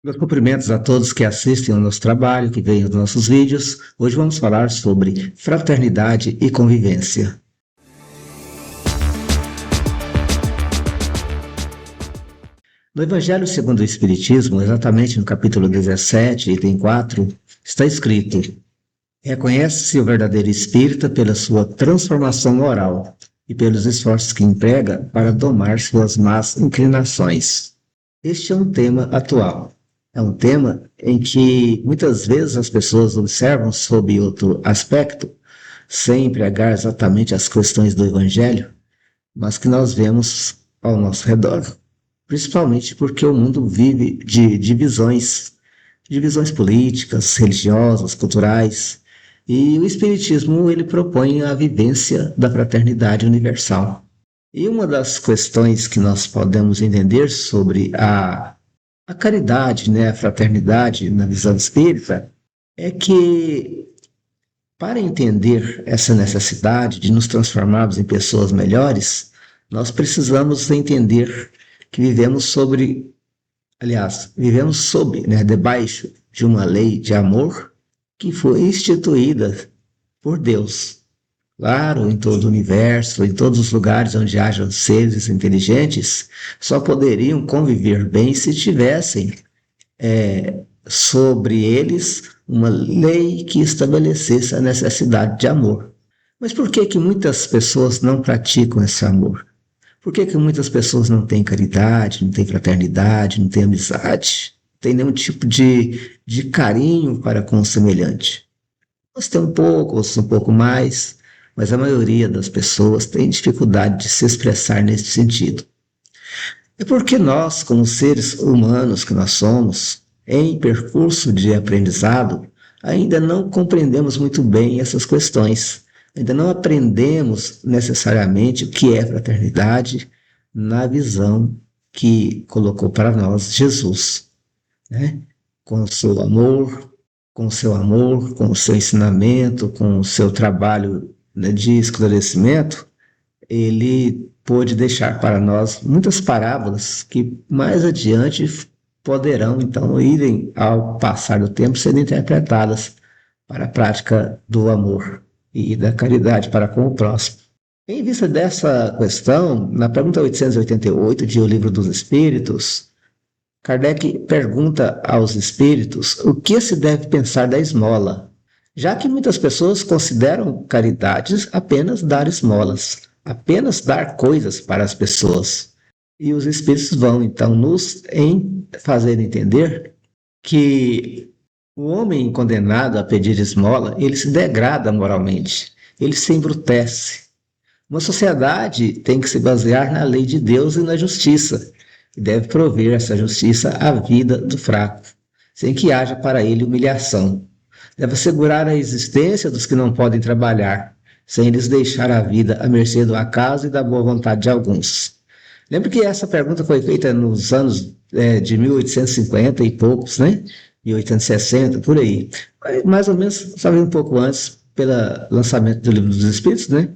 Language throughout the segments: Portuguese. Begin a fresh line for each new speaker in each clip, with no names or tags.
Meus cumprimentos a todos que assistem ao nosso trabalho, que veem os nossos vídeos. Hoje vamos falar sobre fraternidade e convivência. No Evangelho segundo o Espiritismo, exatamente no capítulo 17, item 4, está escrito: reconhece-se o verdadeiro espírita pela sua transformação moral e pelos esforços que emprega para domar suas más inclinações. Este é um tema atual. É um tema em que muitas vezes as pessoas observam sob outro aspecto, sem empregar exatamente as questões do Evangelho, mas que nós vemos ao nosso redor. Principalmente porque o mundo vive de divisões políticas, religiosas, culturais, e o Espiritismo ele propõe a vivência da fraternidade universal. E uma das questões que nós podemos entender sobre a caridade, a fraternidade na visão espírita, é que para entender essa necessidade de nos transformarmos em pessoas melhores, nós precisamos entender que vivemos debaixo de uma lei de amor que foi instituída por Deus. Claro, em todo o universo, em todos os lugares onde hajam seres inteligentes, só poderiam conviver bem se tivessem sobre eles uma lei que estabelecesse a necessidade de amor. Mas por que muitas pessoas não praticam esse amor? Por que muitas pessoas não têm caridade, não têm fraternidade, não têm amizade, não têm nenhum tipo de carinho para com o semelhante? Uns têm um pouco, outros um pouco mais, mas a maioria das pessoas tem dificuldade de se expressar nesse sentido. É porque nós, como seres humanos que nós somos, em percurso de aprendizado, ainda não compreendemos muito bem essas questões. Ainda não aprendemos necessariamente o que é fraternidade na visão que colocou para nós Jesus, né? Com o seu amor, com o seu ensinamento, com o seu trabalho de esclarecimento, ele pôde deixar para nós muitas parábolas que mais adiante poderão, então, irem, ao passar do tempo, serem interpretadas para a prática do amor e da caridade para com o próximo. Em vista dessa questão, na pergunta 888 de O Livro dos Espíritos, Kardec pergunta aos espíritos o que se deve pensar da esmola, já que muitas pessoas consideram caridade apenas dar esmolas, apenas dar coisas para as pessoas. E os espíritos vão, então, nos fazer entender que o homem condenado a pedir esmola, ele se degrada moralmente, ele se embrutece. Uma sociedade tem que se basear na lei de Deus e na justiça, e deve prover essa justiça à vida do fraco, sem que haja para ele humilhação. Deve assegurar a existência dos que não podem trabalhar, sem lhes deixar a vida à mercê do acaso e da boa vontade de alguns. Lembro que essa pergunta foi feita nos anos de 1850 e poucos, né? 1860, por aí. Mais ou menos, talvez um pouco antes, pelo lançamento do Livro dos Espíritos, né?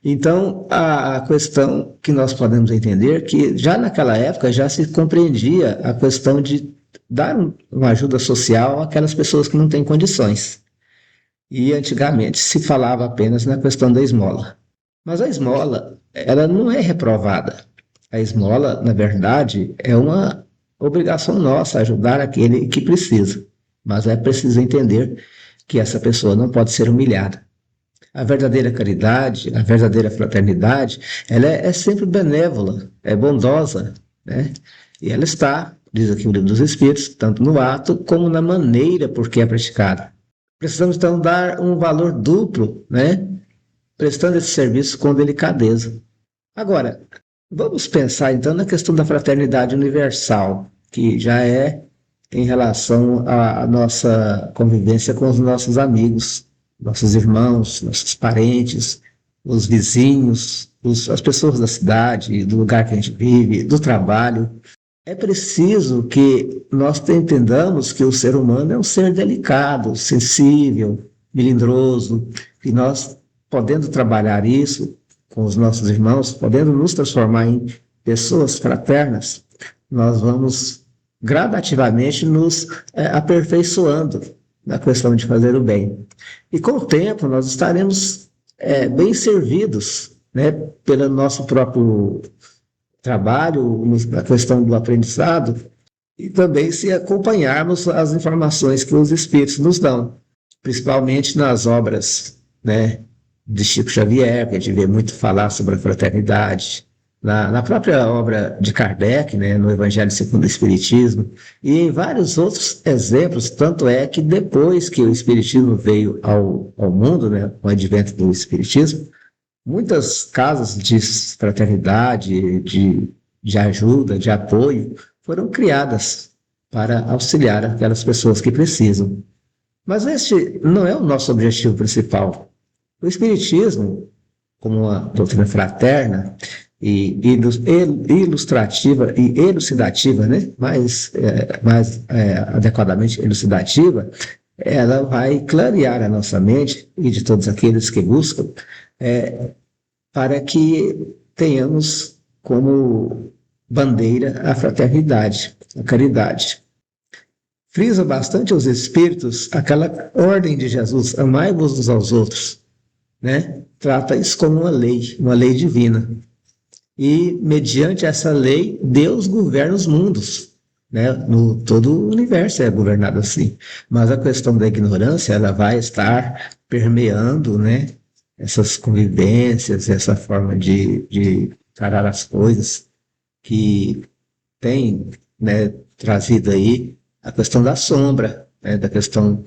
Então, a questão que nós podemos entender é que já naquela época já se compreendia a questão de dar uma ajuda social àquelas pessoas que não têm condições. E antigamente se falava apenas na questão da esmola. Mas a esmola, ela não é reprovada. A esmola, na verdade, é uma obrigação nossa ajudar aquele que precisa. Mas é preciso entender que essa pessoa não pode ser humilhada. A verdadeira caridade, a verdadeira fraternidade, ela é sempre benévola, é bondosa, né? E ela está, diz aqui o Livro dos Espíritos, tanto no ato como na maneira por que é praticada. Precisamos, então, dar um valor duplo, né? Prestando esse serviço com delicadeza. Agora, vamos pensar, então, na questão da fraternidade universal, que já é em relação à nossa convivência com os nossos amigos, nossos irmãos, nossos parentes, os vizinhos, as pessoas da cidade, do lugar que a gente vive, do trabalho. É preciso que nós entendamos que o ser humano é um ser delicado, sensível, melindroso, e nós, podendo trabalhar isso com os nossos irmãos, podendo nos transformar em pessoas fraternas, nós vamos gradativamente nos aperfeiçoando na questão de fazer o bem. E com o tempo nós estaremos bem servidos, né, pelo nosso próprio trabalho, na questão do aprendizado, e também se acompanharmos as informações que os Espíritos nos dão, principalmente nas obras, né, de Chico Xavier, que a gente vê muito falar sobre a fraternidade, na própria obra de Kardec, né, no Evangelho segundo o Espiritismo, e em vários outros exemplos, tanto é que depois que o Espiritismo veio ao mundo, né, com o advento do Espiritismo, muitas casas de fraternidade, de ajuda, de apoio, foram criadas para auxiliar aquelas pessoas que precisam. Mas este não é o nosso objetivo principal. O Espiritismo, como uma doutrina fraterna e ilustrativa e elucidativa, né? mais adequadamente elucidativa, ela vai clarear a nossa mente e de todos aqueles que buscam, para que tenhamos como bandeira a fraternidade, a caridade. Frisa bastante aos espíritos aquela ordem de Jesus, amai-vos uns aos outros, né? Trata isso como uma lei divina. E, mediante essa lei, Deus governa os mundos, né? Todo o universo é governado assim. Mas a questão da ignorância, ela vai estar permeando, né, essas convivências, essa forma de encarar as coisas que tem, né, trazido aí a questão da sombra, né, da questão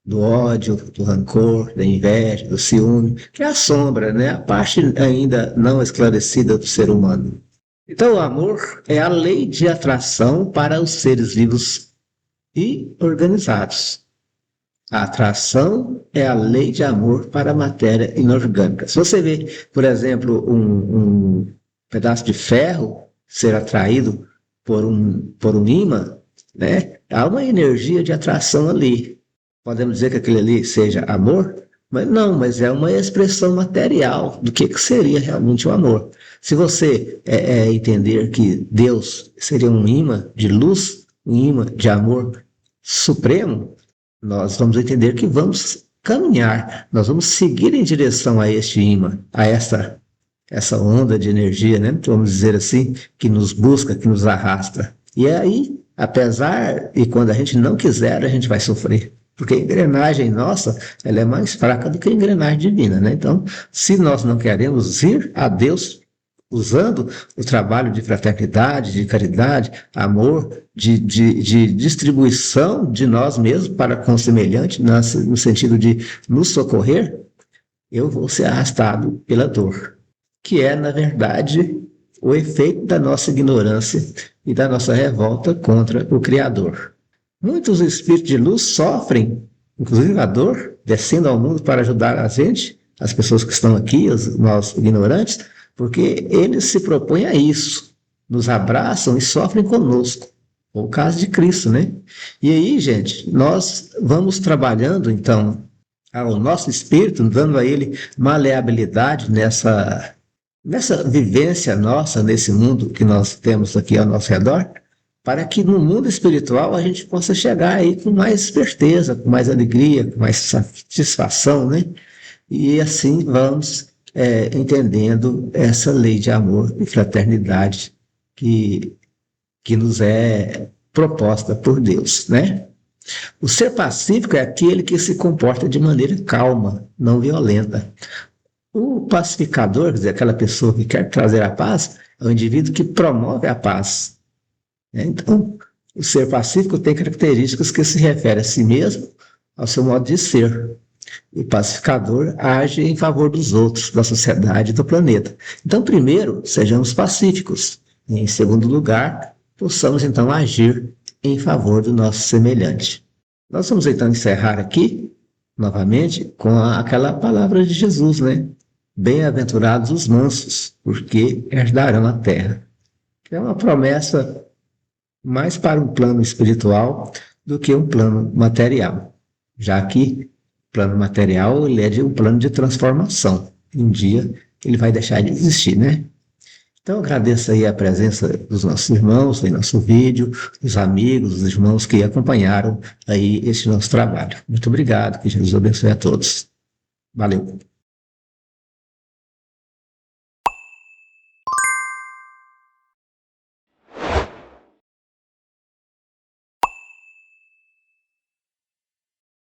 do ódio, do rancor, da inveja, do ciúme, que é a sombra, né, a parte ainda não esclarecida do ser humano. Então, o amor é a lei de atração para os seres vivos e organizados. A atração é a lei de amor para a matéria inorgânica. Se você vê, por exemplo, um pedaço de ferro ser atraído por um ímã, né? Há uma energia de atração ali. Podemos dizer que aquele ali seja amor? Mas não, mas é uma expressão material do que seria realmente o amor. Se você entender que Deus seria um ímã de luz, um ímã de amor supremo, nós vamos entender que vamos caminhar, nós vamos seguir em direção a este ímã, a essa onda de energia, né? Vamos dizer assim, que nos busca, que nos arrasta. E aí, apesar, e quando a gente não quiser, a gente vai sofrer. Porque a engrenagem nossa, ela é mais fraca do que a engrenagem divina, né? Então, se nós não queremos ir a Deus usando o trabalho de fraternidade, de caridade, amor, de distribuição de nós mesmos para com o semelhante, no sentido de nos socorrer, eu vou ser arrastado pela dor, que é, na verdade, o efeito da nossa ignorância e da nossa revolta contra o Criador. Muitos espíritos de luz sofrem, inclusive a dor, descendo ao mundo para ajudar a gente, as pessoas que estão aqui, nós ignorantes, porque eles se propõem a isso, nos abraçam e sofrem conosco. O caso de Cristo, né? E aí, gente, nós vamos trabalhando, então, ao nosso espírito, dando a ele maleabilidade nessa vivência nossa, nesse mundo que nós temos aqui ao nosso redor, para que no mundo espiritual a gente possa chegar aí com mais esperteza, com mais alegria, com mais satisfação, né? E assim vamos entendendo essa lei de amor e fraternidade que nos é proposta por Deus, né? O ser pacífico é aquele que se comporta de maneira calma, não violenta. O pacificador, quer dizer, aquela pessoa que quer trazer a paz, é o indivíduo que promove a paz. Então, o ser pacífico tem características que se referem a si mesmo, ao seu modo de ser. O pacificador age em favor dos outros, da sociedade e do planeta. Então, primeiro, sejamos pacíficos. E, em segundo lugar, possamos, então, agir em favor do nosso semelhante. Nós vamos, então, encerrar aqui, novamente, com aquela palavra de Jesus, né? Bem-aventurados os mansos, porque herdarão a terra. É uma promessa mais para um plano espiritual do que um plano material, já que o plano material ele é um plano de transformação. Um dia ele vai deixar de existir, né? Então, eu agradeço aí a presença dos nossos irmãos em nosso vídeo, dos amigos, dos irmãos que acompanharam aí este nosso trabalho. Muito obrigado, que Jesus abençoe a todos. Valeu.